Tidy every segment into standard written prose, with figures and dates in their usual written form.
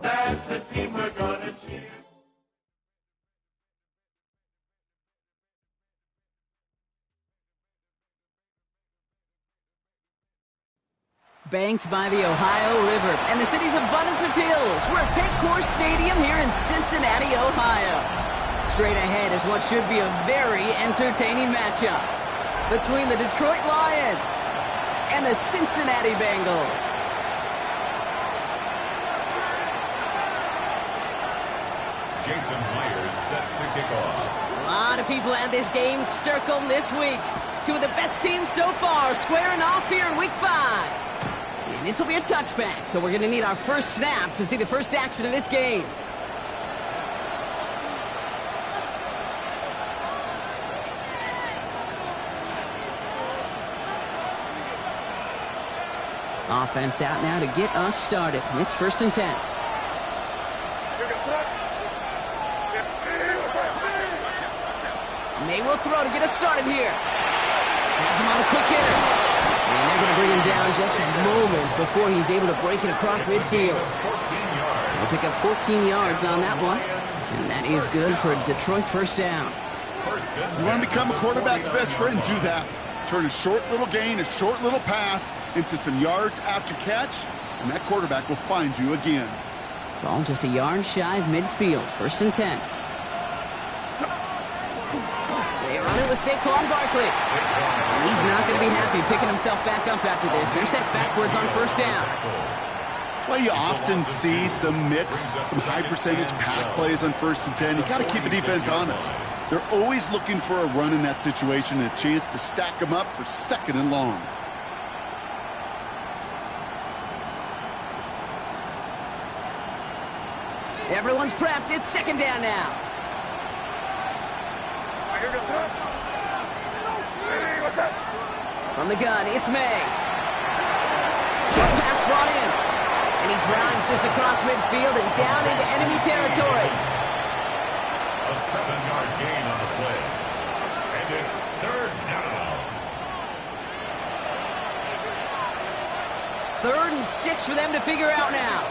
That's the team we're gonna cheer. Banked by the Ohio River and the city's abundance of hills, we're at Paycor Stadium here in Cincinnati, Ohio. Straight ahead is what should be a very entertaining matchup between the Detroit Lions and the Cincinnati Bengals. Jason Myers set to kick off. A lot of people had this game circled this week. Two of the best teams so far squaring off here in Week 5. And this will be a touchback, so we're going to need our first snap to see the first action of this game. Offense out now to get us started. It's 1st and 10. May will throw to get us started here. Has him on the quick hitter. And they're going to bring him down just moments before he's able to break it across midfield. They'll pick up 14 yards on that one. And that is good for a Detroit first down. You want to become a quarterback's best friend, do that. Turn a short little gain, a short little pass into some yards after catch, and that quarterback will find you again. Ball just a yard shy of midfield. 1st and 10. They run it with Saquon Barkley. And he's not going to be happy picking himself back up after this. They're sent backwards on 1st down. That's why you often see some mix, some high percentage pass plays on 1st and 10. You got to keep the defense honest. They're always looking for a run in that situation and a chance to stack them up for 2nd and long. Everyone's prepped. It's 2nd down now. From the gun, it's May. Short pass brought in. And he drives this across midfield and down into enemy territory. A 7-yard gain on the play. And it's 3rd down. 3rd and 6 for them to figure out now.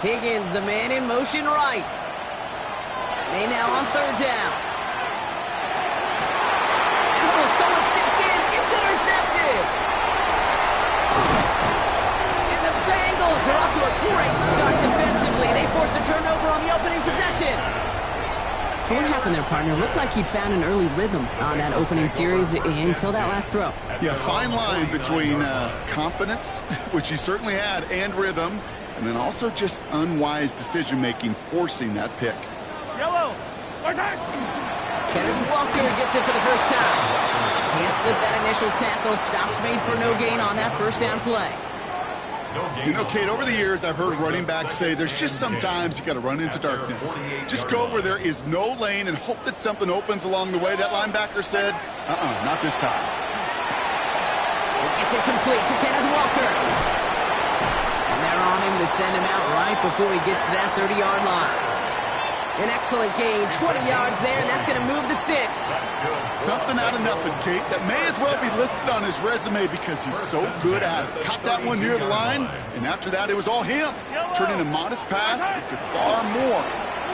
Higgins, the man in motion right. They now on 3rd down. Oh, someone stepped in. It's intercepted. And the Bengals are off to a great start defensively. They forced a turnover on the opening possession. So what happened there, partner? Looked like he'd found an early rhythm on that opening series until that last throw. Yeah, fine line between confidence, which he certainly had, and rhythm, and then also just unwise decision-making, forcing that pick. Yellow! Kenneth Walker gets it for the first time. Can't slip that initial tackle. Stops made for no gain on that 1st down play. You know, Kate, over the years, I've heard running backs say there's just sometimes you got to run into darkness. Just go where there is no lane and hope that something opens along the way. That linebacker said, not this time. It's incomplete to Kenneth Walker. And they're on him to send him out right before he gets to that 30-yard line. An excellent gain, 20 yards there, and that's going to move the sticks. Something out of nothing, Kate. That may as well be listed on his resume because he's so good at it. Caught that one near the line, and after that, it was all him. Turning a modest pass into far more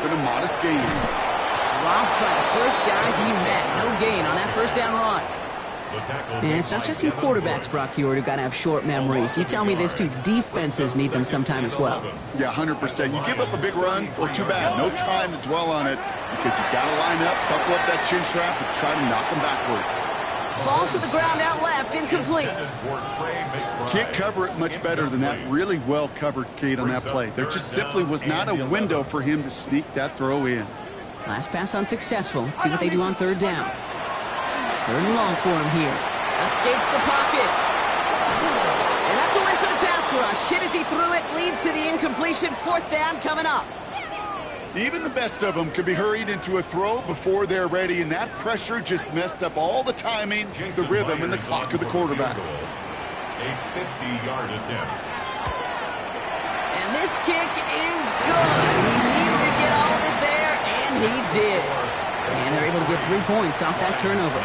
than a modest gain. Dropped by the first guy he met. No gain on that 1st down run. And it's not just some quarterbacks, Brock Heward, who got to have short memories. You tell me this too, defenses need them sometime as well. Yeah, 100%. You give up a big run, well, too bad. No time to dwell on it because you got to line up, buckle up that chin strap, and try to knock them backwards. Falls to the ground out left, incomplete. Can't cover it much better than that really well-covered Kate on that play. There just simply was not a window for him to sneak that throw in. Last pass unsuccessful. Let's see what they do on 3rd down. 3rd and long for him here. Escapes the pocket. And that's a win for the pass rush. Hit as he threw it, leads to the incompletion. 4th down coming up. Even the best of them can be hurried into a throw before they're ready, and that pressure just messed up all the timing, the rhythm, and the clock of the quarterback. A 50-yard attempt. And this kick is good. He needed to get all of it there, and he did. And they're able to get 3 points off that turnover.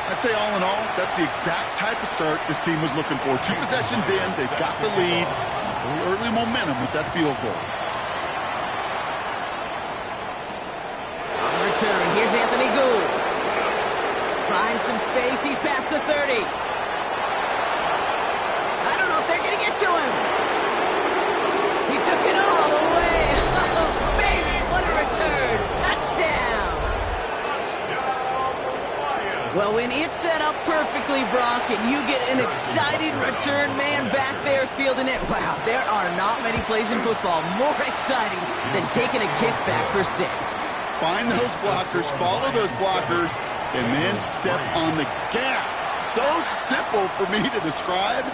I'd say all in all, that's the exact type of start this team was looking for. 2 possessions in, they've got the lead. A little early momentum with that field goal. On the return, here's Anthony Gould. Finds some space, he's past the 30. I don't know if they're going to get to him. He took it all the way. Oh, baby, what a return. Touchdown. Well, when it's set up perfectly, Brock, and you get an excited return man back there fielding it, wow, there are not many plays in football more exciting than taking a kick back for 6. Find those blockers, follow those blockers, and then step on the gas. So simple for me to describe,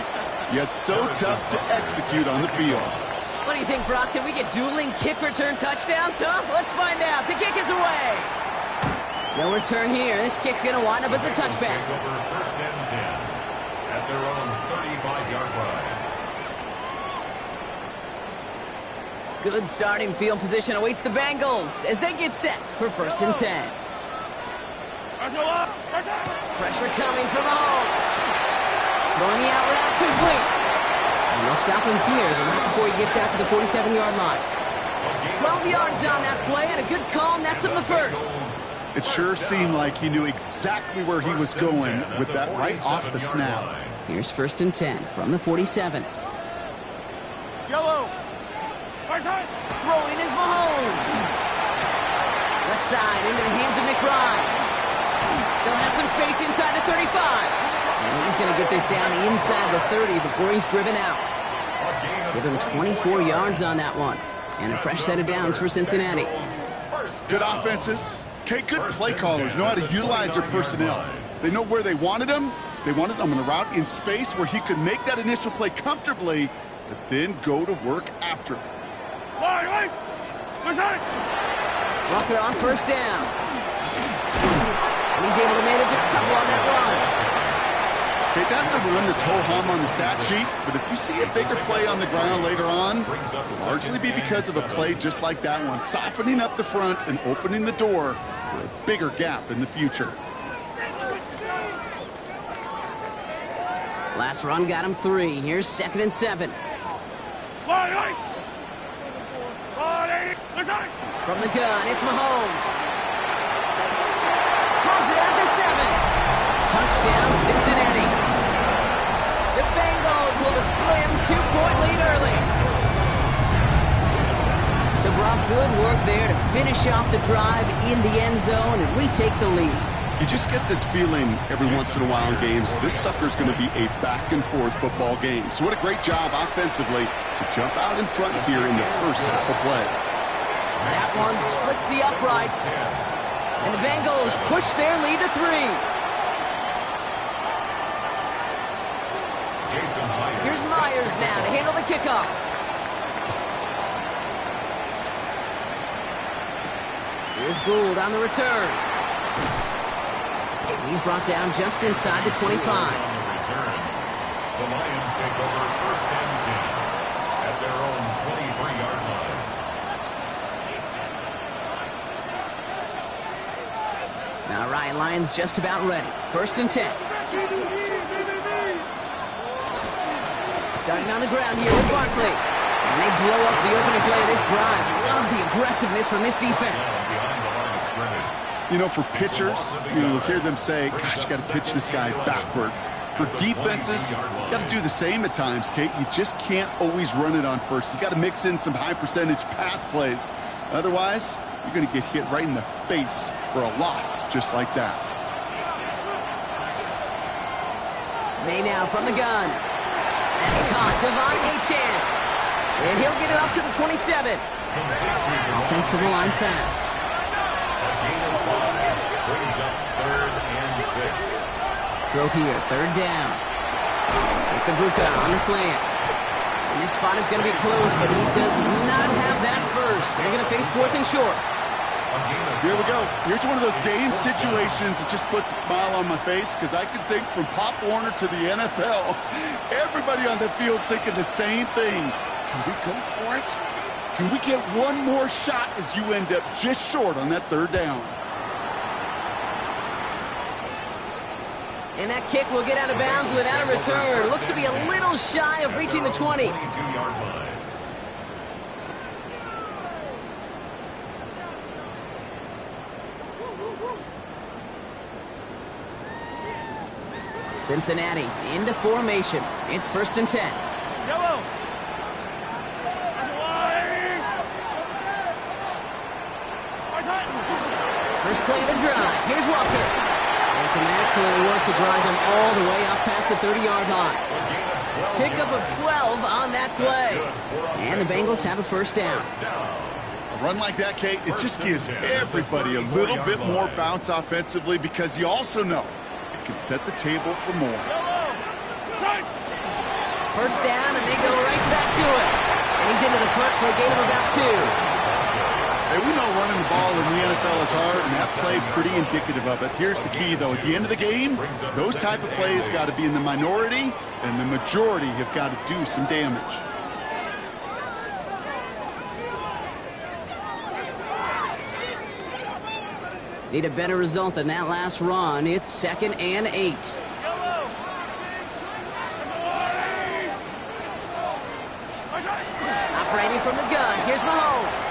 yet so tough to execute on the field. What do you think, Brock? Can we get dueling kick return touchdowns, huh? Let's find out. The kick is away. No return here. This kick's going to wind up as a touchback. Take over 1st and 10 at their own 35-yard line. Good starting field position awaits the Bengals as they get set for 1st and 10. Pressure coming from Mahomes. Throwing the out route complete. And they'll stop him here, but not before he gets out to the 47-yard line. 12 yards on that play, and a good call nets him the first. It sure seemed like he knew exactly where he was going with that right off the snap. Here's 1st and 10 from the 47. Yellow. Throwing is Mahomes. Left side into the hands of McBride. Still has some space inside the 35. And he's going to get this down inside the 30 before he's driven out. Give him 24 yards on that one. And a fresh set of downs for Cincinnati. Good offenses. Okay, good play callers know how to utilize their personnel. They know where they wanted them. They wanted them on a route in space where he could make that initial play comfortably, but then go to work after. Walker on 1st down. And he's able to manage a couple on that run. Okay, that's a run that's ho-hum on the stat sheet, but if you see a bigger play on the ground later on, it'll largely be because of a play just like that one, softening up the front and opening the door for a bigger gap in the future. Last run got him 3. Here's 2nd and 7. From the gun, it's Mahomes. Pulls it at the 7. Touchdown, Cincinnati. The Bengals with a slim 2-point lead early. So Brock, good work there to finish off the drive in the end zone and retake the lead. You just get this feeling every once in a while in games, this sucker's going to be a back-and-forth football game. So what a great job offensively to jump out in front here in the first half of play. That one splits the uprights. And the Bengals push their lead to 3. Here's Myers now to handle the kickoff. Here's Gould on the return. He's brought down just inside the 25. The Lions take over 1st and 10 at their own 23-yard line. All right, Lions just about ready. 1st and 10. Starting on the ground here with Barkley. And they blow up the opening play of this drive. Love the aggressiveness from this defense. You know, for pitchers, you'll hear them say, gosh, you got to pitch this guy backwards. For defenses, you got to do the same at times, Kate. You just can't always run it on first. You got to mix in some high-percentage pass plays. Otherwise, you're going to get hit right in the face for a loss just like that. May now from the gun. That's caught. Devon Achane. And he'll get it up to the 27. Offense to the line fast. Brings up 3rd and 6. Throw here, 3rd down. It's Ibuka on the slant. And this His spot is going to be close, but he does not have that first. They're going to face 4th and short. Here we go. Here's one of those game situations that just puts a smile on my face because I can think from Pop Warner to the NFL, everybody on the field thinking the same thing. Can we go for it? Can we get one more shot as you end up just short on that 3rd down? And that kick will get out of bounds without a return. Looks to be a little shy of reaching the 20. 22-yard line. Cincinnati into formation. It's 1st and 10. Yellow. First play of the drive. Here's Walker. And some excellent work to drive them all the way up past the 30-yard line. Pickup of 12 on that play. And the Bengals have a 1st down. A run like that, Kate, it just gives everybody a little bit more bounce offensively because you also know it can set the table for more. First down, and they go right back to it. And he's into the front for a gain of about 2. Hey, we know running the ball in the NFL is hard, and that play pretty indicative of it. Here's the key, though. At the end of the game, those type of plays got to be in the minority, and the majority have got to do some damage. Need a better result than that last run. It's 2nd and 8. Operating from the gun. Here's Mahomes.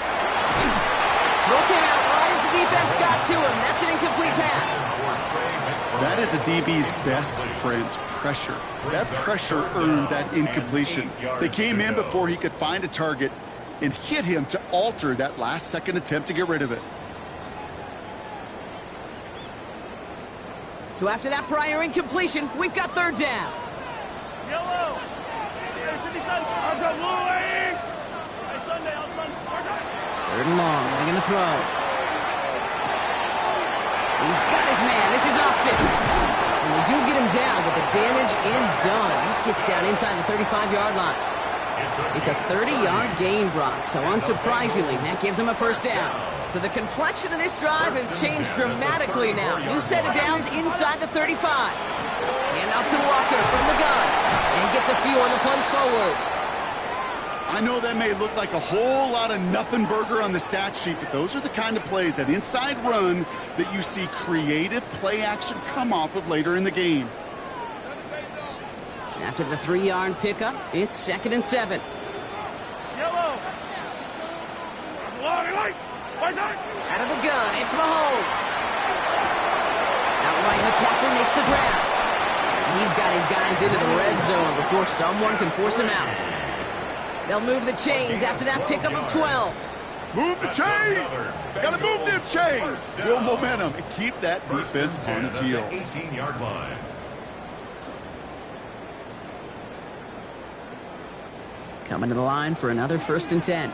Broken out right as the defense got to him. That's an incomplete pass. That is a DB's best friend's pressure. That pressure earned that incompletion. They came in before he could find a target and hit him to alter that last-second attempt to get rid of it. So after that prior incompletion, we've got 3rd down. Yellow. 3rd and long. They're going to throw. He's got his man. This is Austin. And they do get him down, but the damage is done. He just gets down inside the 35-yard line. It's a 30-yard gain, Brock. So unsurprisingly, that gives him a 1st down. So the complexion of this drive has changed dramatically now. New set of downs inside the 35. Hand off to Walker from the gun. And he gets a few on the plunge forward. I know that may look like a whole lot of nothing burger on the stat sheet, but those are the kind of plays, that inside run, that you see creative play action come off of later in the game. After the 3-yard pickup, it's 2nd and 7. Yellow. Out of the gun, it's Mahomes. Outright McCaffrey makes the grab. He's got his guys into the red zone before someone can force him out. They'll move the chains after that pickup of 12. Move the chains! Gotta move them chains! Build momentum and keep that defense on its heels. 18-yard line. Coming to the line for another 1st and 10.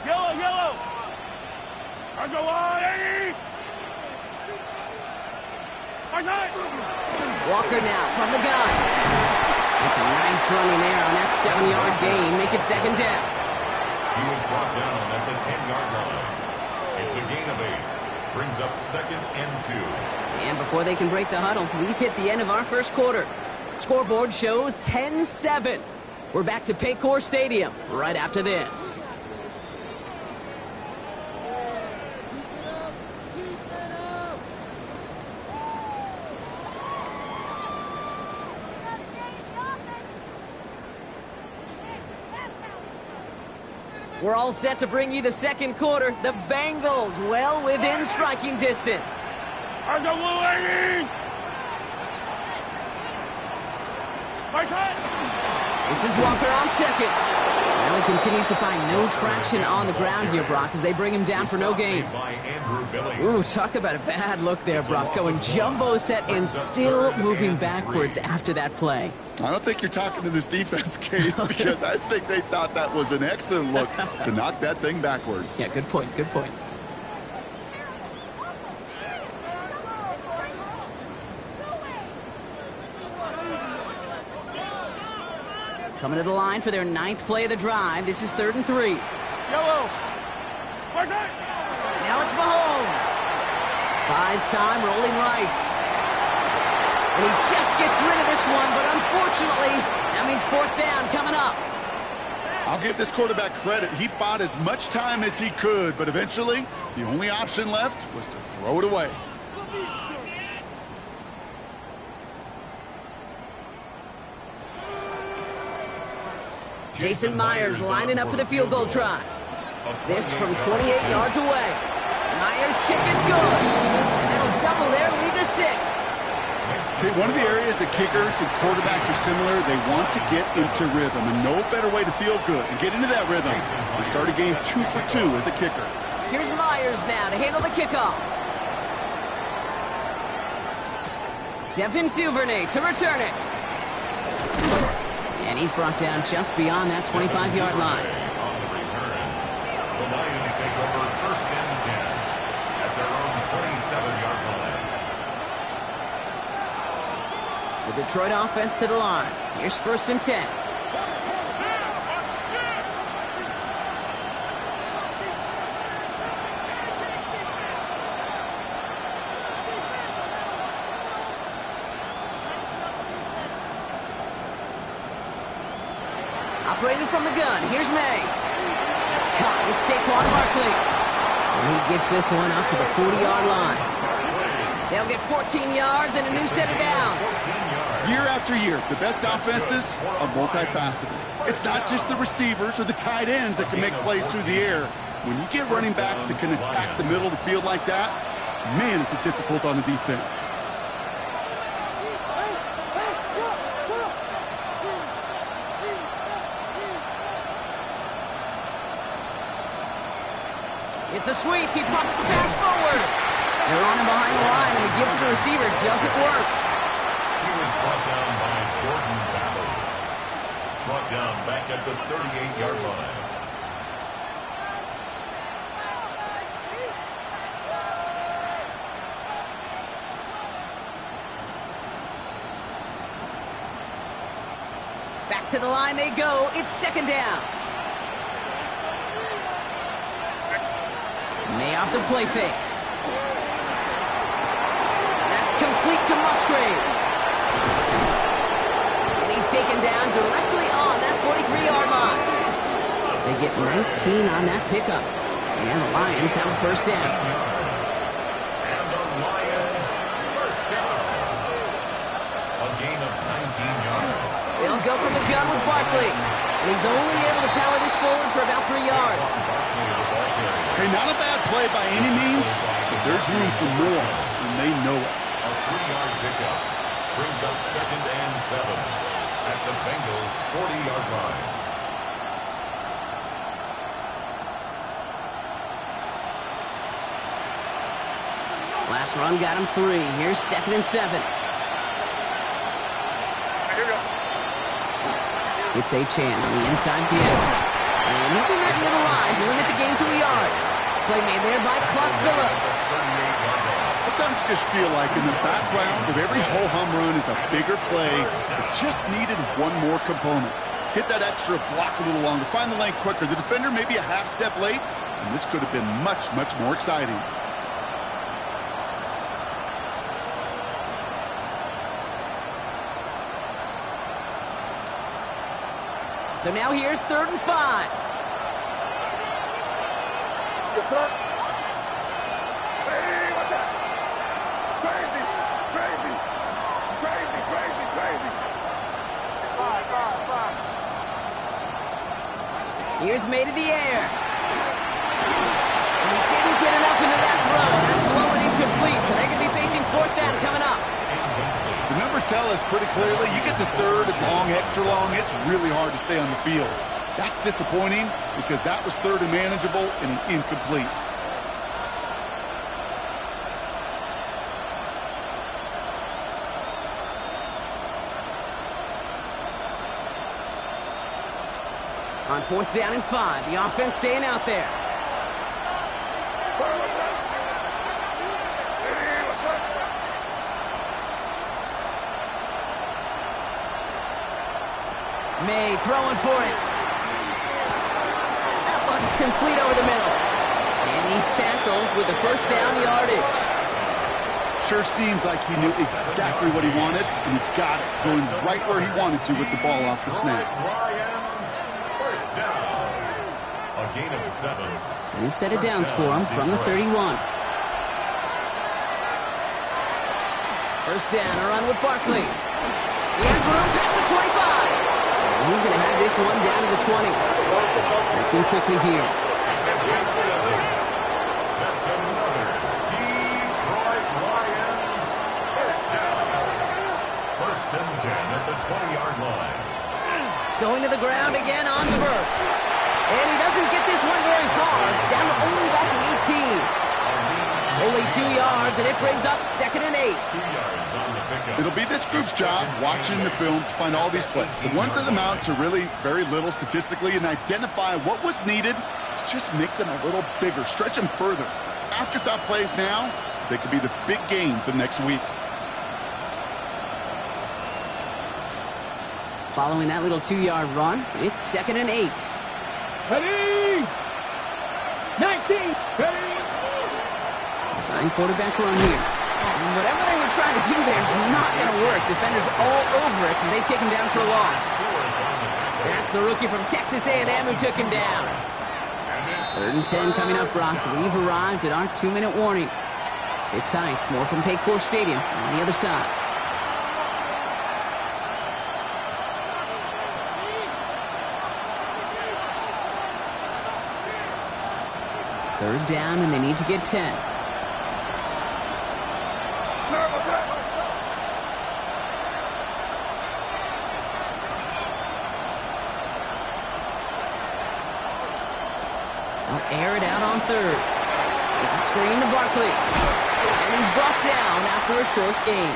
Yellow, yellow. Walker now from the gun. It's a nice running there on that 7-yard gain. Make it 2nd down. He was brought down at the 10-yard line. It's a gain of 8. Brings up 2nd and 2. And before they can break the huddle, we've hit the end of our 1st quarter. Scoreboard shows 10-7. We're back to Paycor Stadium right after this. We're all set to bring you the 2nd quarter. The Bengals well within striking distance. This is Walker on 2nd. Well, he continues to find no traction on the ground here, Brock, as they bring him down for no gain. Ooh, talk about a bad look there, Brock. Going jumbo set and still moving backwards after that play. I don't think you're talking to this defense, Kate, because I think they thought that was an excellent look to knock that thing backwards. Yeah, good point, good point. Coming to the line for their 9th play of the drive. This is 3rd and 3. Yellow. Spartan. Now it's Mahomes. Buys time, rolling right. And he just gets rid of this one, but unfortunately, that means 4th down coming up. I'll give this quarterback credit. He bought as much time as he could, but eventually, the only option left was to throw it away. Jason Myers lining up for the field goal try. This from 28 yards away. Myers' kick is good. And that'll double their lead to 6. Okay, one of the areas that kickers and quarterbacks are similar, they want to get into rhythm, and no better way to feel good and get into that rhythm than start a game 2 for 2 as a kicker. Here's Myers now to handle the kickoff. Devin Duvernay to return it. And he's brought down just beyond that 25-yard line. On the return, the Lions take over 1st and 10 at their own 27-yard line. The Detroit offense to the line. Here's 1st and 10. Operating from the gun, here's May. That's caught. It's Saquon Barkley. And he gets this one up to the 40-yard line. They'll get 14 yards and a new set of downs. Year after year, the best offenses are multifaceted. It's not just the receivers or the tight ends that can make plays through the air. When you get running backs that can attack the middle of the field like that, man, is it difficult on the defense. It's a sweep. He pops the pass forward. They're on him behind the line, and the give to the receiver doesn't work. He was brought down by Jordan Battle. Brought down back at the 38-yard line. Back to the line they go. It's 2nd down. May off the play fake. That's complete to Musgrave. And he's taken down directly on that 43-yard line. They get 19 on that pickup. And the Lions have a 1st down. And the Lions 1st down. A gain of 19 yards. They'll go from the gun with Barkley. And he's only able to power this forward for about 3 yards. Hey, not a bad play by any means, but there's room for more, and they know it. A 3-yard pickup brings up 2nd and 7 at the Bengals' 40-yard line. Last run got him 3. Here's 2nd and 7. It's Achane on the inside kick. And he'll be right near the line to limit the game to a yard. Play made there by Clark Phillips. Sometimes you just feel like in the background of every ho-hum run is a bigger play that just needed one more component. Hit that extra block a little longer, find the lane quicker. The defender may be a half step late, and this could have been much, much more exciting. So now here's 3rd and 5. Yes, sir. Hey, what's that? Crazy, crazy, crazy, crazy, crazy. Five. Here's May to the air. And he didn't get enough into that throw. That's low and incomplete, so they're going to be facing 4th down coming up. The numbers tell us pretty clearly, you get to 3rd and long, extra long, it's really hard to stay on the field. That's disappointing because that was 3rd and manageable and an incomplete. On 4th down and 5, the offense staying out there. May throwing for it. That one's complete over the middle. And he's tackled with the first down yardage. Sure seems like he knew exactly what he wanted, and he got it, going right where he wanted to with the ball off the snap. Lions, first down. A gain of 7. New set of downs for him from the 31. First down, a run with Barkley. He has room past the 25. He's going to have this one down to the 20. Working quickly here. That's another Detroit Lions first down. First and 10 at the 20-yard line. Going to the ground again on first. And he doesn't get this one very far. Down to only about the 18. Only 2 yards, and it brings up 2nd and 8. 2 yards on the pickup. It'll be this group's job watching the film to find all these plays. The ones that amount to really very little statistically, and identify what was needed to just make them a little bigger, stretch them further. Afterthought plays now, they could be the big gains of next week. Following that little 2-yard run, it's 2nd and 8. Ready! 19! Ready! Sign quarterback run here. And whatever they were trying to do there is not going to work. Defenders all over it, so they take him down for a loss. That's the rookie from Texas A&M who took him down. 3rd and 10 coming up, Brock. We've arrived at our 2-minute warning. Sit tight. More from Paycor Stadium on the other side. Third down, and they need to get 10. They'll air it out on 3rd. It's a screen to Barkley. And he's brought down after a short gain.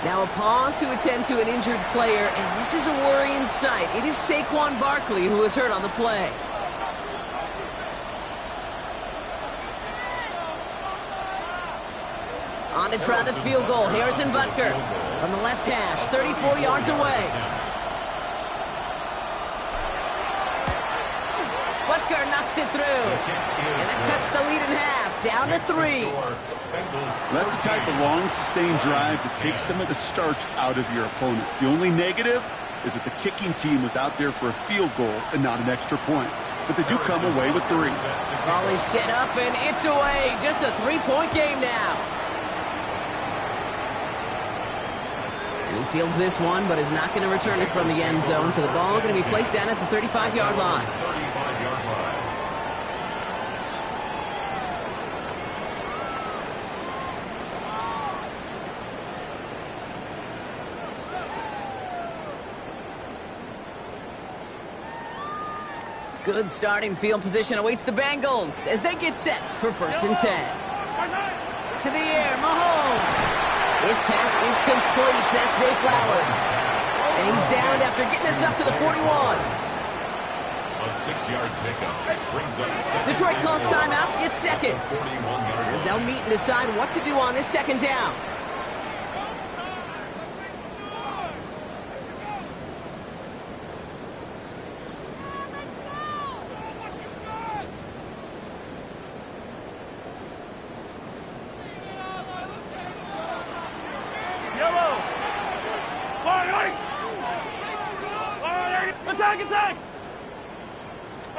Now a pause to attend to an injured player, and this is a worrying sight. It is Saquon Barkley who was hurt on the play. On to try the field goal, Harrison Butker from the left hash, 34 yards away. Butker knocks it through, and that cuts the lead in half, down to 3. That's the type of long, sustained drive that takes some of the starch out of your opponent. The only negative is that the kicking team was out there for a field goal and not an extra point. But they do come away with 3. Ball is set up, and it's away. Just a 3-point game now. And he fields this one, but is not going to return it from the end zone. So the ball going to be placed down at the 35-yard line. 35-yard line. Good starting field position awaits the Bengals as they get set for 1st and 10. To the air, Mahomes. His pass is complete. That's Zay Flowers. And he's downed after getting this up to the 41. A 6-yard pickup brings up 2nd. Detroit calls timeout. It's 2nd. As they'll meet and decide what to do on this 2nd down.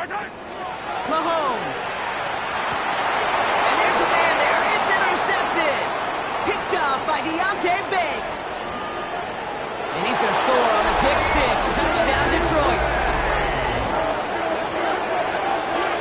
Attack! Mahomes. And there's a man there. It's intercepted. Picked up by Deontay Banks. And he's going to score on the pick 6. Touchdown, Detroit.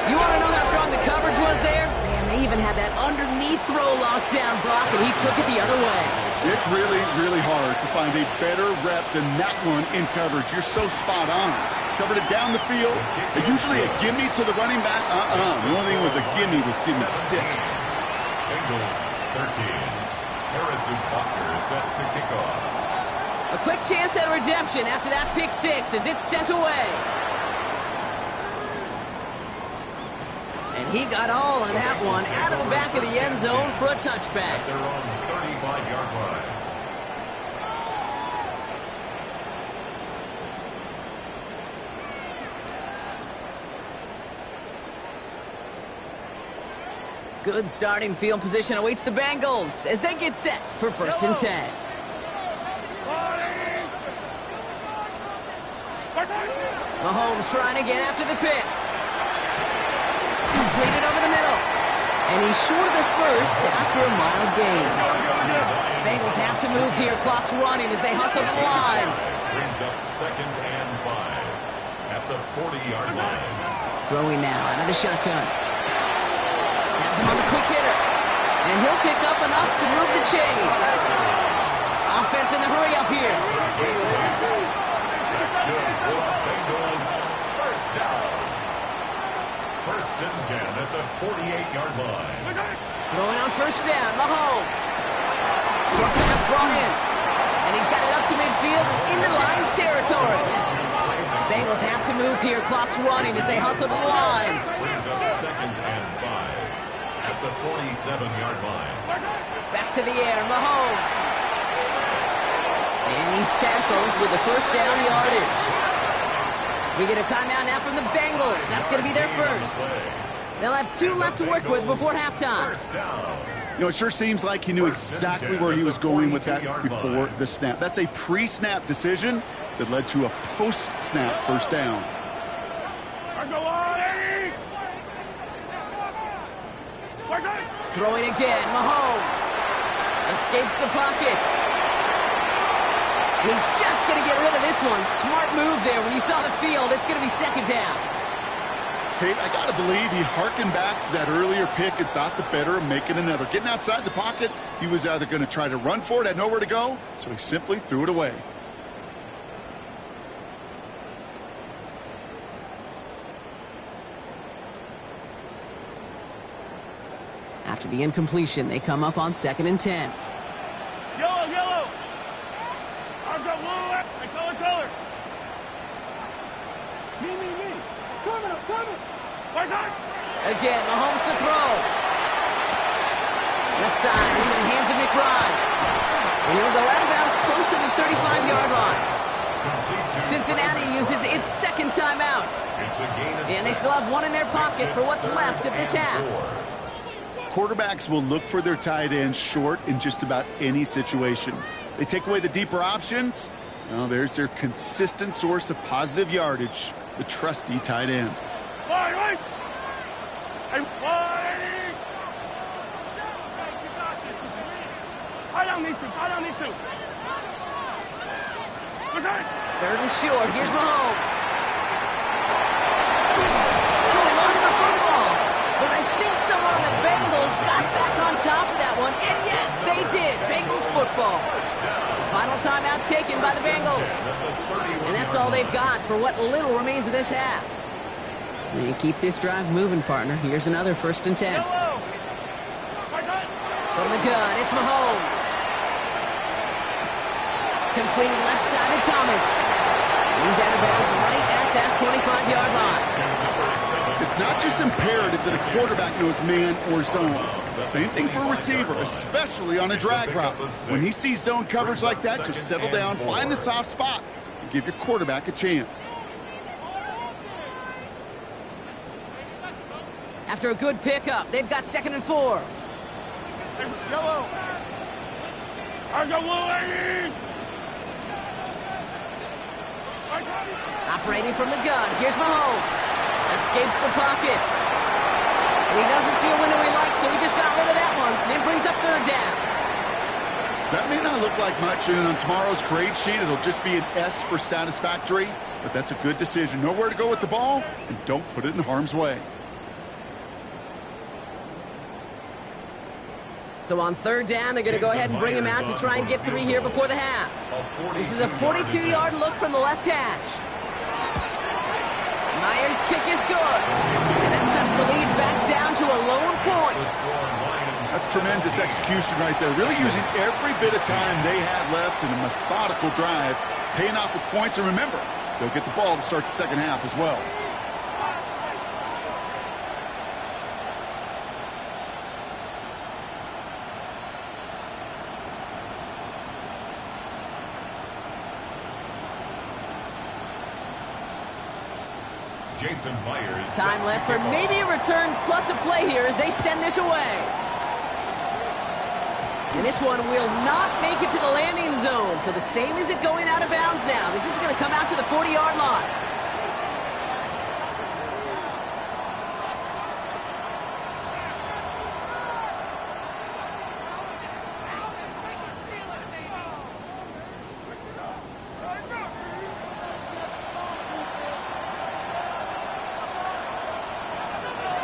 You want to know how strong the coverage was there? Man, they even had that underneath throw locked down, Brock, and he took it the other way. It's really, really hard to find a better rep than that one in coverage. You're so spot on. Covered it down the field. Usually a gimme to the running back. The only thing was a gimme 6. Bengals 13. Harrison Butker is set to kick off. A quick chance at redemption after that pick 6 as it's sent away. And he got all on that one out of the back of the end zone for a touchback. At their own 35-yard line. Good starting field position awaits the Bengals as they get set for 1st and 10. Mahomes trying to get after the pick. Completed over the middle. And he's short of the first after a mild gain. Bengals have to move here. Clock's running as they hustle the line. Brings up 2nd and 5 at the 40-yard line. Throwing now out of the shotgun. Has him on the quick hitter. And he'll pick up enough to move the chains. Offense in the hurry up here. That's good for the Bengals. 1st down. 1st and 10 at the 48-yard line. Throwing on 1st down, Mahomes. Short pass brought in. And he's got it up to midfield and into Lions territory. Bengals have to move here. Clock's running as they hustle the line. Brings up 2nd and 5 at the 47-yard line. Back to the air, Mahomes. And he's tackled with the 1st down yardage. We get a timeout now from the Bengals. That's going to be their first. They'll have 2 left to work with before halftime. You know, it sure seems like he knew exactly where he was going with that before the snap. That's a pre-snap decision that led to a post-snap 1st down. Throwing again, Mahomes. Escapes the pocket. He's just going to get rid of this one. Smart move there. When you saw the field, it's going to be 2nd down. Kate, I got to believe he hearkened back to that earlier pick and thought the better of making another. Getting outside the pocket, he was either going to try to run for it, had nowhere to go, so he simply threw it away. After the incompletion, they come up on 2nd and 10. Yellow, yellow. I've got blue and color. Me. Coming. Right side. Again, Mahomes to throw. Left side, into the hands of McBride. And he'll go out of bounds close to the 35-yard line. Cincinnati uses its 2nd timeout. And they still have 1 in their pocket for what's left of this half. Quarterbacks will look for their tight end short in just about any situation. They take away the deeper options. Well, there's their consistent source of positive yardage, the trusty tight end. Wide. Hey, wide. Tie down these two. What's that? 3rd and short. Here's Mahomes. Oh, he lost the football. But I think someone on the Bengals got back on top of that one. And yes, they did. Bengals football. Final timeout taken by the Bengals. And that's all they've got for what little remains of this half. And keep this drive moving, partner. Here's another 1st and 10. From the gun, it's Mahomes. Complete left side to Thomas. He's out of bounds right at that 25-yard line. It's not just imperative that a quarterback knows man or zone. Same thing for a receiver, especially on a drag route. When he sees zone coverage like that, just settle down, find the soft spot, and give your quarterback a chance. After a good pickup, they've got 2nd and 4. Yellow. I got blue. Operating from the gun, here's Mahomes. Escapes the pocket. And he doesn't see a window he likes, so he just got rid of that one. Then brings up 3rd down. That may not look like much, and on tomorrow's grade sheet, it'll just be an S for satisfactory, but that's a good decision. Know where to go with the ball, and don't put it in harm's way. So on 3rd down, they're going to go ahead and bring him out to try and get 3 here before the half. This is a 42-yard look from the left hash. Myers' kick is good. And that cuts the lead back down to a lone point. That's tremendous execution right there. Really using every bit of time they had left in a methodical drive, paying off with points. And remember, they'll get the ball to start the 2nd half as well. Jason Myers. Time left for maybe a return plus a play here as they send this away. And this one will not make it to the landing zone. So the same as it going out of bounds now. This is going to come out to the 40-yard line.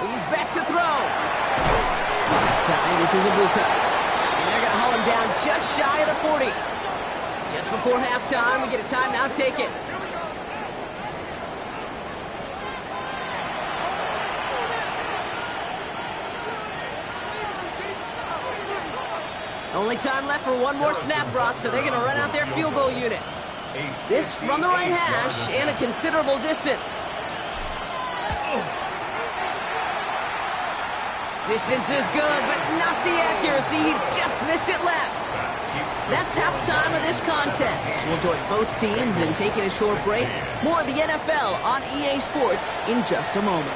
He's back to throw. That time, this is Ibuka. And they're going to haul him down just shy of the 40. Just before halftime, we get a timeout. Take it. Only time left for one more snap, Brock, so they're going to run out their field goal unit. This from the right hash and a considerable distance. Distance is good, but not the accuracy. He just missed it left. That's halftime of this contest. We'll join both teams in taking a short break. More of the NFL on EA Sports in just a moment.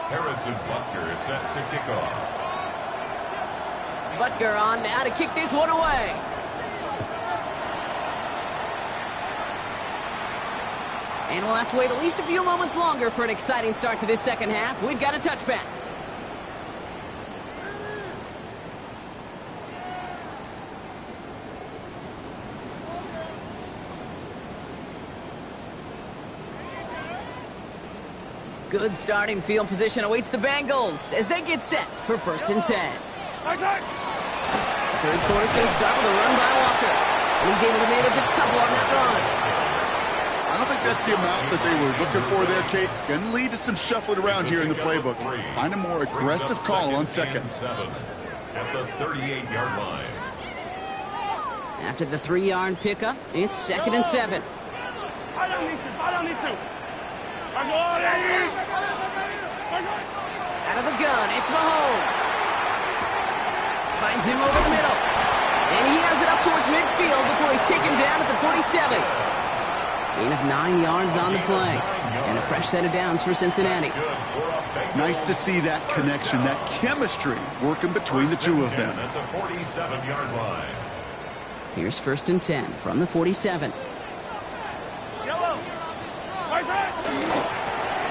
Harrison Butker is set to kick off. Butker on now to kick this one away. And we'll have to wait at least a few moments longer for an exciting start to this second half. We've got a touchback. Good starting field position awaits the Bengals as they get set for 1st and 10. Third quarter's going to start with a run by Walker. And he's able to manage a couple on that run. I don't think that's the amount that they were looking for there, Kate. Going to lead to some shuffling around here in the playbook. Find a more aggressive call on second. At the 38-yard line. After the 3-yard pickup, it's 2nd and 7. Out of the gun, it's Mahomes. Finds him over the middle. And he has it up towards midfield before he's taken down at the 47. Gain of 9 yards on the play. And a fresh set of downs for Cincinnati. Nice to see that connection, that chemistry working between the two of them. At the 47-yard line. Here's 1st and 10 from the 47.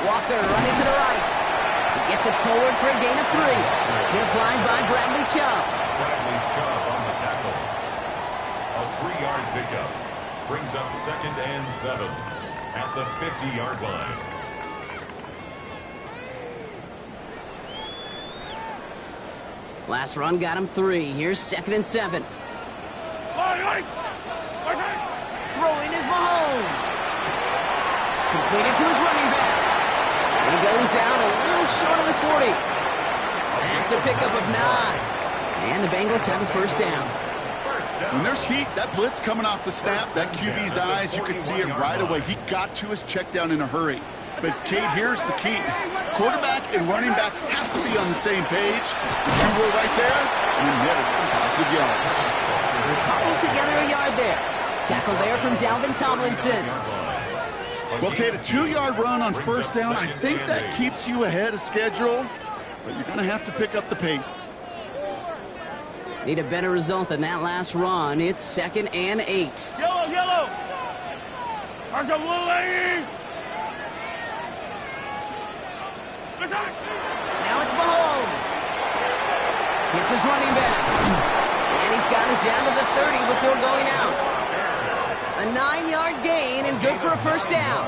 Walker running to the right. He gets it forward for a gain of 3. Hit applied by Bradley Chubb. Bradley Chubb on the tackle. A 3-yard pickup. Brings up 2nd and 7 at the 50-yard line. Last run got him 3. Here's 2nd and 7. Throwing is Mahomes. Completed to his running back. And he goes out a little short of the 40. That's a pickup of 9. And the Bengals have a 1st down. When there's heat, that blitz coming off the snap, that QB's eyes, you could see it right away. He got to his check down in a hurry. But, Kate, here's the key. Quarterback and running back have to be on the same page. The two were right there, and he netted some positive yards. They're cobbled together a yard there. Tackle there from Dalvin Tomlinson. Well, Kate, a 2-yard run on 1st down, I think that keeps you ahead of schedule, but you're going to have to pick up the pace. Need a better result than that last run. It's 2nd and 8. Yellow, yellow. Mark the blue lady. Now it's Mahomes. Hits his running back. And he's got it down to the 30 before going out. A 9-yard gain and good for a 1st down.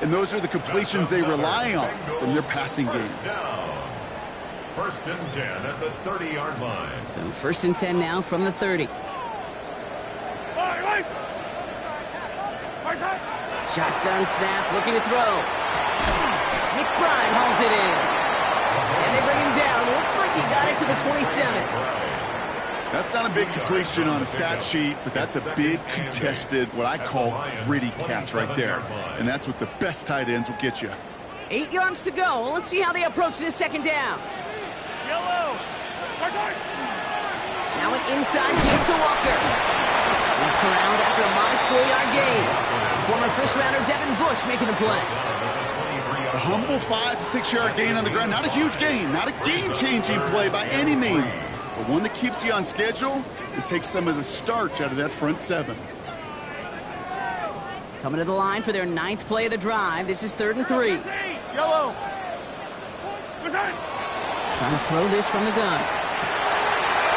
And those are the completions they rely on from their passing game. 1st and 10 at the 30-yard line. So 1st and 10 now from the 30. Shotgun snap, looking to throw. McBride hauls it in. And they bring him down. Looks like he got it to the 27. That's not a big completion on a stat sheet, but that's a big contested, what I call gritty catch right there. And that's what the best tight ends will get you. 8 yards to go. Let's see how they approach this 2nd down. Yellow. Now an inside game to Walker. He's corralled after a modest 4-yard gain. Former first-rounder Devin Bush making the play. A humble 5 to 6 yard gain on the ground. Not a huge gain, not a game-changing play by any means, but one that keeps you on schedule and takes some of the starch out of that front seven. Coming to the line for their 9th play of the drive. This is 3rd and 3. Yellow. Trying to throw this from the gun.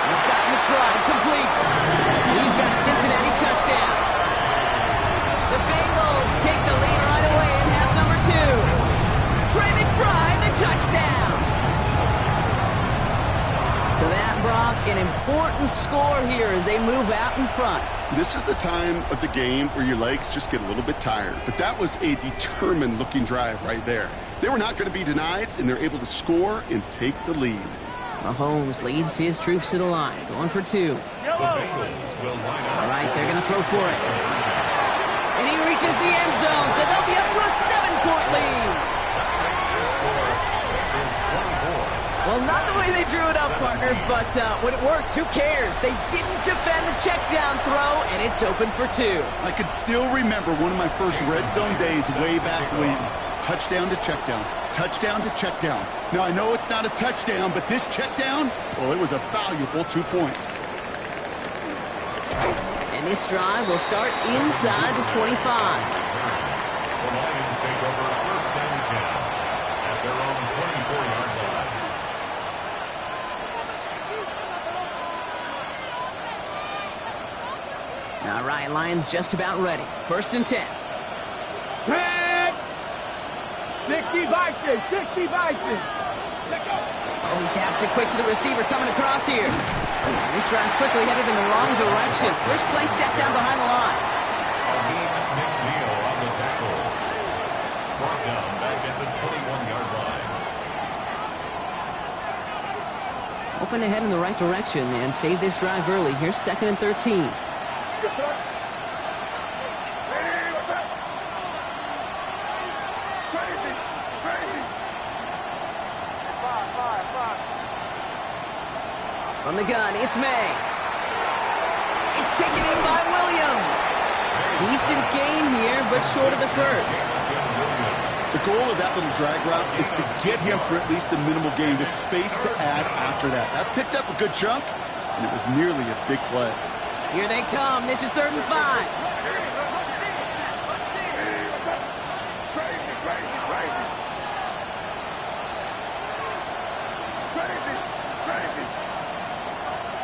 He's got McBride complete. He's got a Cincinnati touchdown. The Bengals take the lead right away in half number 2. Trey McBride, the touchdown. So that, Brock, an important score here as they move out in front. This is the time of the game where your legs just get a little bit tired. But that was a determined-looking drive right there. They were not going to be denied, and they're able to score and take the lead. Mahomes leads his troops to the line, going for 2. All right, they're going to throw for it. And he reaches the end zone, so they'll be up to a 7-point lead. Well, not the way they drew it up, partner, but when it works, who cares? They didn't defend the check down throw, and it's open for 2. I can still remember one of my first red zone days way back when. Touchdown to check down. Touchdown to check down. Now, I know it's not a touchdown, but this check down, well, it was a valuable 2 points. And this drive will start inside the 25. The Lions take over 1st and 10 at their own 24-yard line. All right, Lions just about ready. 1st and 10. 60 Vikings, 60 Vikings. Let go. Oh, he taps it quick to the receiver coming across here. And this drive's quickly headed in the wrong direction. First play set down behind the line. McNeil on the tackle. Brought down back at the 21-yard line. Open ahead in the right direction and save this drive early. Here's 2nd and 13. From the gun, it's May. It's taken in by Williams. Decent gain here, but short of the first. The goal of that little drag route is to get him for at least a minimal gain with space to add after that. That picked up a good chunk, and it was nearly a big play. Here they come. This is 3rd and 5.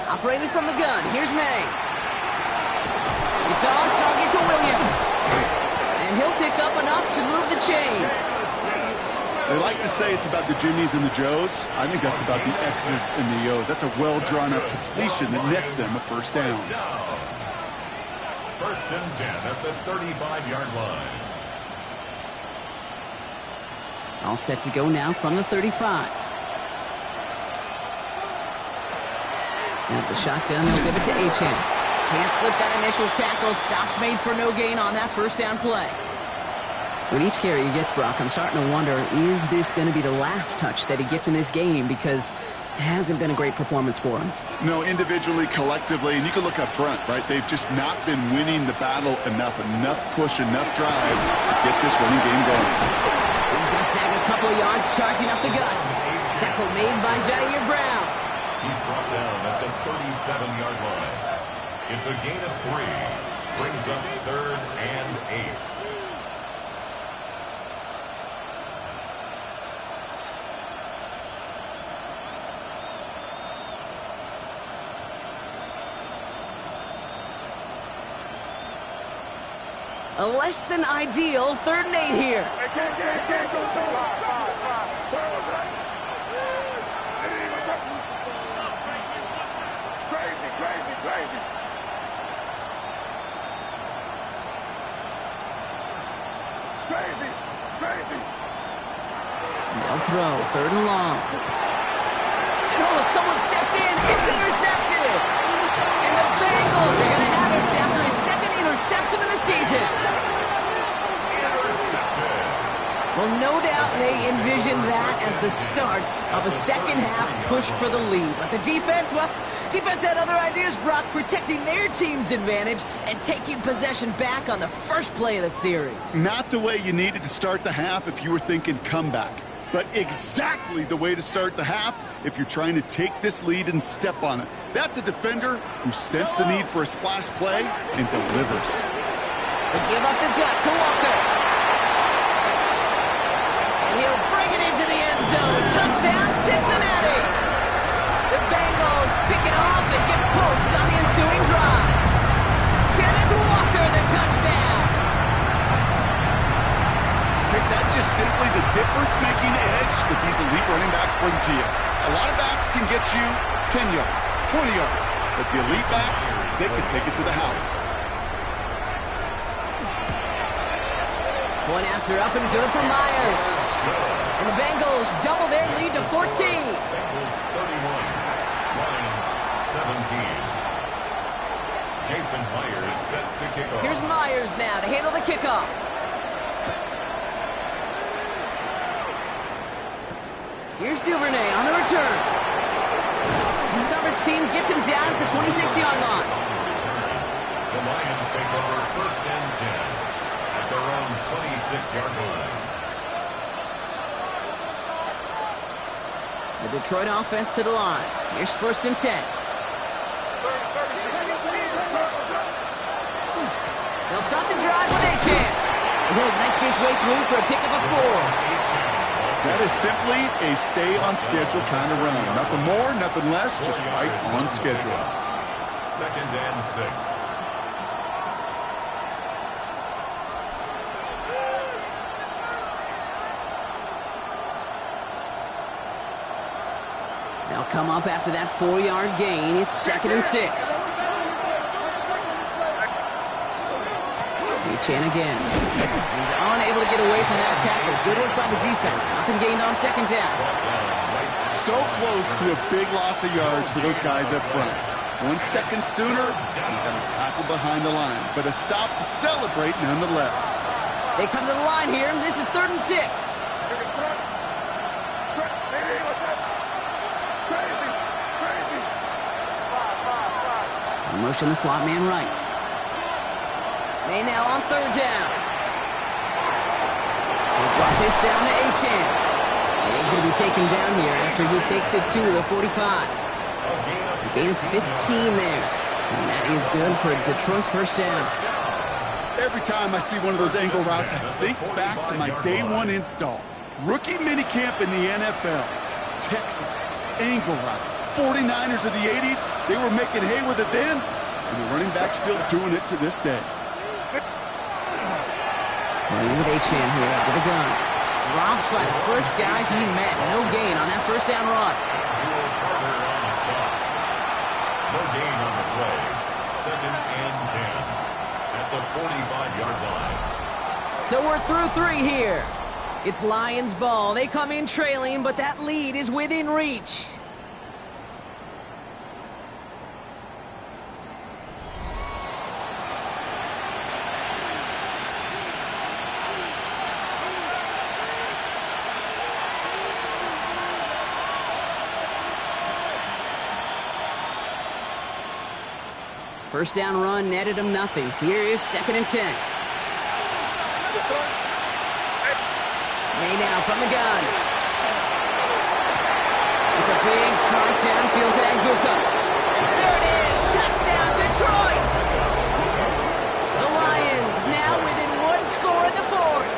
Operated from the gun. Here's May. It's on target to Williams. And he'll pick up enough to move the chains. They like to say it's about the Jimmies and the Joes. I think that's about the X's and the O's. That's a well-drawn-up completion that nets them a 1st down. 1st and 10 at the 35-yard line. All set to go now from the 35. At the shotgun, they'll give it to Achane. Can't slip that initial tackle. Stops made for no gain on that 1st down play. With each carry he gets, Brock, I'm starting to wonder, is this going to be the last touch that he gets in this game? Because it hasn't been a great performance for him. No, individually, collectively, and you can look up front, right? They've just not been winning the battle enough push, enough drive to get this running game going. He's going to snag a couple of yards charging up the gut. Tackle made by Jair Brown. He's brought down at the 37-yard line. It's a gain of 3. Brings up 3rd and 8. A less than ideal 3rd and 8 here. They'll throw 3rd and long. And someone stepped in. It's intercepted. And the Bengals are going to have it after his 2nd interception of the season. Well, no doubt they envision that as the start of a second-half push for the lead. But the defense, well, defense had other ideas, Brock, protecting their team's advantage and taking possession back on the first play of the series. Not the way you needed to start the half if you were thinking comeback, but exactly the way to start the half if you're trying to take this lead and step on it. That's a defender who sensed the need for a splash play and delivers. They give up the gut to Walker. And he'll bring it into the end zone. Touchdown, Cincinnati. The Bengals pick it off and get points on the ensuing drive. Kenneth Walker, the touchdown. That's just simply the difference-making edge that these elite running backs bring to you. A lot of backs can get you 10 yards, 20 yards, but the elite backs, they can take it to the house. Point after up and good for Myers. And the Bengals double their lead to 14. Bengals 31, Lions 17. Jason Myers set to kick off. Here's Myers now to handle the kickoff. Here's Duvernay on the return. The coverage team gets him down at the 26-yard line. The Lions take over 1st and 10 at their own 26-yard line. The Detroit offense to the line. Here's 1st and 10. They'll start the drive with A-Chan. And he'll make his way through for a pickup of 4. That is simply a stay-on-schedule kind of run. Nothing more, nothing less, just right on schedule. 2nd and 6. They'll come up after that 4-yard gain. It's 2nd and 6. A-Chan again. He's unable to get away from that tackle. Good work by the defense. Nothing gained on 2nd down. So close to a big loss of yards for those guys up front. 1 second sooner, you got a tackle behind the line. But a stop to celebrate nonetheless. They come to the line here. This is 3rd and 6. Motion the slot man right. May now on 3rd down. They'll drop this down to A-Chan. He's going to be taken down here after he takes it to the 45. A gain of 15 there. And that is good for a Detroit 1st down. Every time I see one of those angle routes, I think back to my day 1 install. Rookie minicamp in the NFL. Texas, angle route. 49ers of the 80s, they were making hay with it then, and the running back's still doing it to this day. Running with A-Chan here out of the gun. Drops by the first guy he met. No gain on that 1st down run. Carter on the stop. No gain on the play. 2nd and 10 at the 45-yard line. So we're through 3 here. It's Lions ball. They come in trailing, but that lead is within reach. First down run netted him nothing. Here is 2nd and 10. May now from the gun. It's a big strike downfield to Anguka. There it is. Touchdown, Detroit. The Lions now within 1 score in the 4th.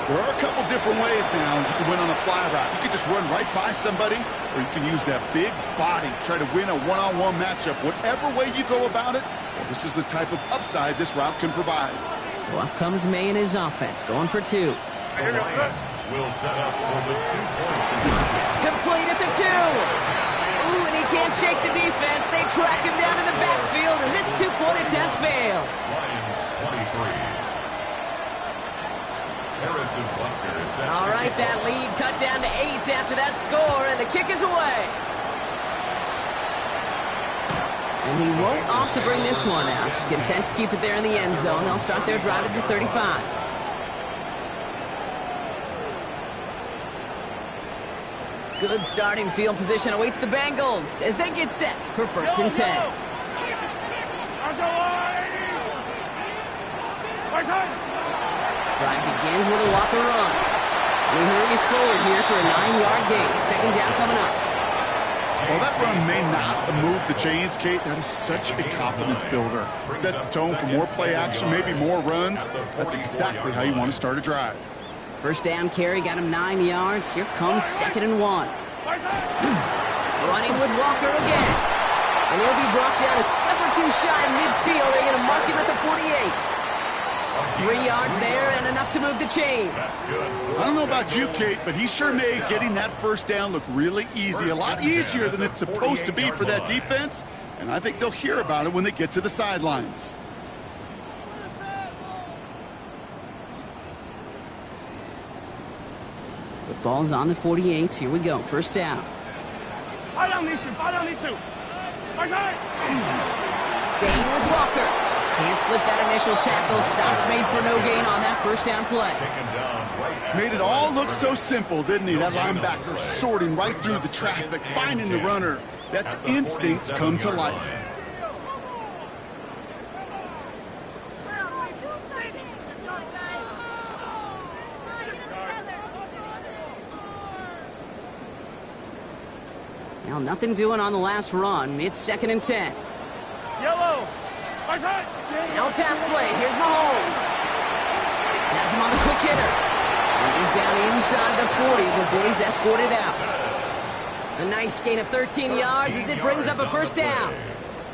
There are a couple different ways now you can win on a fly route. You can just run right by somebody, or you can use that big body, try to win a one-on-one matchup. Whatever way you go about it, well, this is the type of upside this route can provide. So up comes May and his offense, going for 2. The Lions will set up for the 2-point conversion. Complete at the 2. Ooh, and he can't shake the defense. They track him down in the backfield, and this 2-point attempt fails. Lions 23. All right, that lead cut down to 8 after that score, and the kick is away. And he won't opt to bring this one out. He's content to keep it there in the end zone. They'll start their drive at the 35. Good starting field position awaits the Bengals as they get set for first and 10. Drive begins with a Walker run. We hurries forward here for a 9-yard gain. Second down coming up. Well, that run may not move the chains, Kate. That is such a confidence builder. It sets the tone for more play action, maybe more runs. That's exactly how you want to start a drive. First down carry got him 9 yards. Here comes 2nd and 1. Running with Walker again. And he'll be brought down a step or two shy of midfield. They're going to mark him at the 48. 3 yards there and enough to move the chains. I don't know about you, Kate, but he sure made getting that first down look really easy. A lot easier than it's supposed to be for that defense. And I think they'll hear about it when they get to the sidelines. The ball's on the 48. Here we go. First down. Fire down these two. Staying with Walker. Can't slip that initial tackle. Stops made for no gain on that first down play. Made it all look so simple, didn't he? That linebacker sorting right through the traffic, finding the runner. That's instincts come to life. Now nothing doing on the last run. It's 2nd and 10. Yellow. Now a pass play. Here's Mahomes. Has him on the quick hitter. And he's down inside the 40 before he's escorted out. A nice gain of 13 yards as it brings up a first down.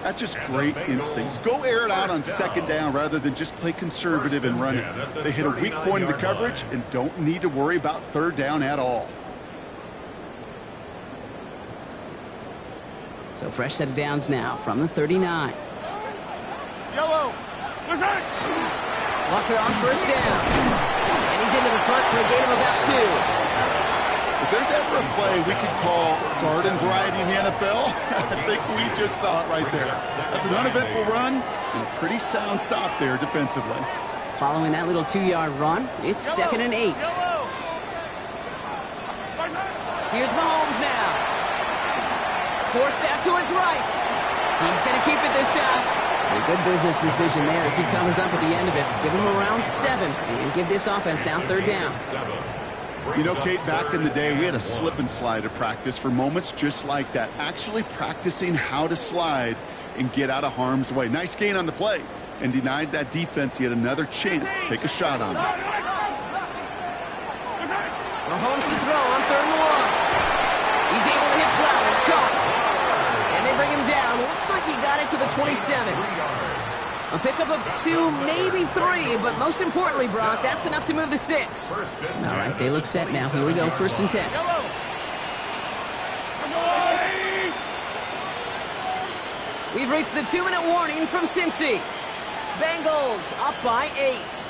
That's just great instincts. Go air it out on 2nd down rather than just play conservative and run it. They hit a weak point in the coverage and don't need to worry about 3rd down at all. So fresh set of downs now from the 39. Yellow. Walker on first down. And he's into the front for a gain of about 2. If there's ever a play we could call garden variety in the NFL, I think we just saw it right there. That's an uneventful run and a pretty sound stop there defensively. Following that little 2-yard run, it's 2nd and 8. Here's Mahomes now. Forced out to his right. He's going to keep it this time. A good business decision there as he covers up at the end of it. Give him around 7 and give this offense now 3rd down. You know, Kate, back in the day, we had a slip and slide at practice for moments just like that. Actually practicing how to slide and get out of harm's way. Nice gain on the play and denied that defense yet another chance to take a shot on it. Mahomes to throw on 3rd and 1. He's able to hit Flowers. Caught. And they bring him down. Looks like he got it to the 27. A pickup of 2, maybe 3, but most importantly, Brock, that's enough to move the sticks. All right, they look set now. Here we go, 1st and 10. We've reached the 2-minute warning from Cincy. Bengals up by 8.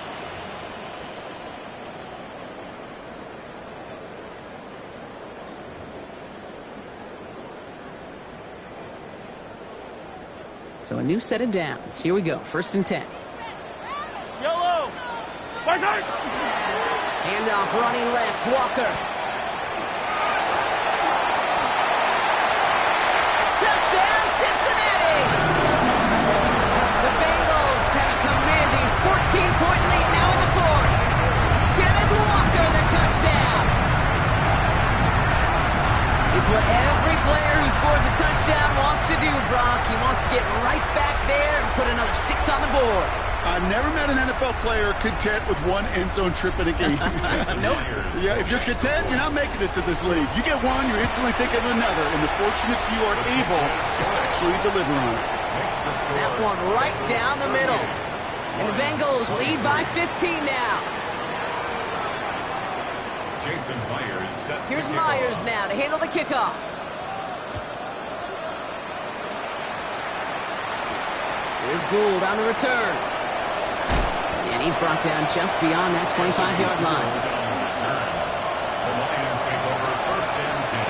So a new set of downs. Here we go. 1st and 10. Yellow. Handoff running left. Walker. Touchdown, Cincinnati! The Bengals have a commanding 14-point lead now in the 4th. Kenneth Walker, the touchdown. It's what every player who scores a touchdown wants to do, Brock. He wants to get right back there and put another 6 on the board. I've never met an NFL player content with one end zone trip in a game. Nope. Yeah, if you're content, you're not making it to this league. You get one, you're instantly thinking of another, and the fortunate few are able to actually deliver on it. That one right down the middle. And the Bengals lead by 15 now. Jason Myers set Here's to Myers now to handle the kickoff. Here's Gould on the return. And he's brought down just beyond that 25-yard line. The Lions take over 1st and 10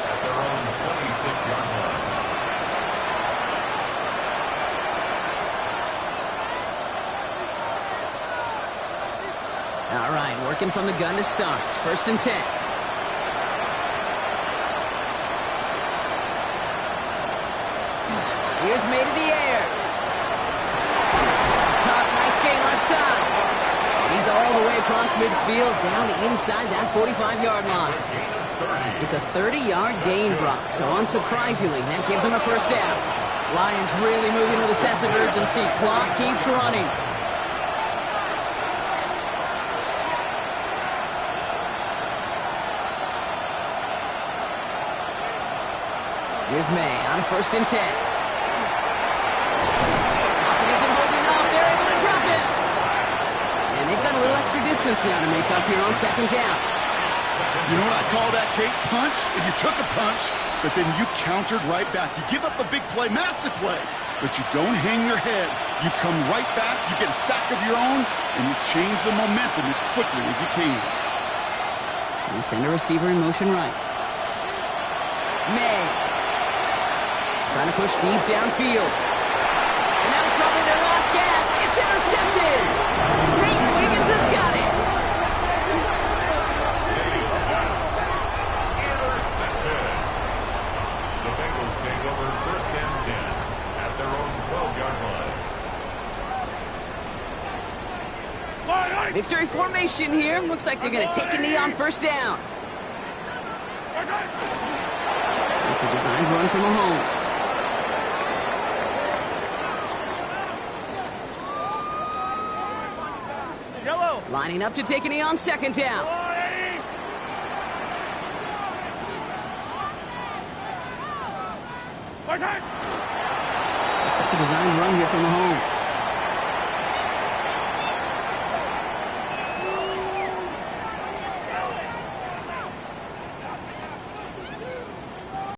at their own 26-yard line. All right, working from the gun to start. 1st and 10. Here's made in the air. Caught, nice gain left side. He's all the way across midfield, down inside that 45-yard line. It's a 30-yard gain, Brock, so unsurprisingly, that gives him a first down. Lions really moving with a sense of urgency. Clock keeps running. Here's May on 1st and 10. Pocket isn't holding up. They're able to drop it. And they've got a little extra distance now to make up here on 2nd down. You know what I call that, Kate? Punch. And you took a punch, but then you countered right back. You give up a big play, massive play, but you don't hang your head. You come right back, you get a sack of your own, and you change the momentum as quickly as you can. They send a receiver in motion right. May. Trying to push deep downfield. And that was probably their last gasp. It's intercepted. Nate Wiggins has got it. Intercepted. The Bengals take over 1st and 10 at their own 12-yard line. Victory formation here. Looks like they're going to take a knee on 1st down. It's a designed run from Mahomes. Lining up to take a knee on 2nd down. Looks like a designed run here from Mahomes.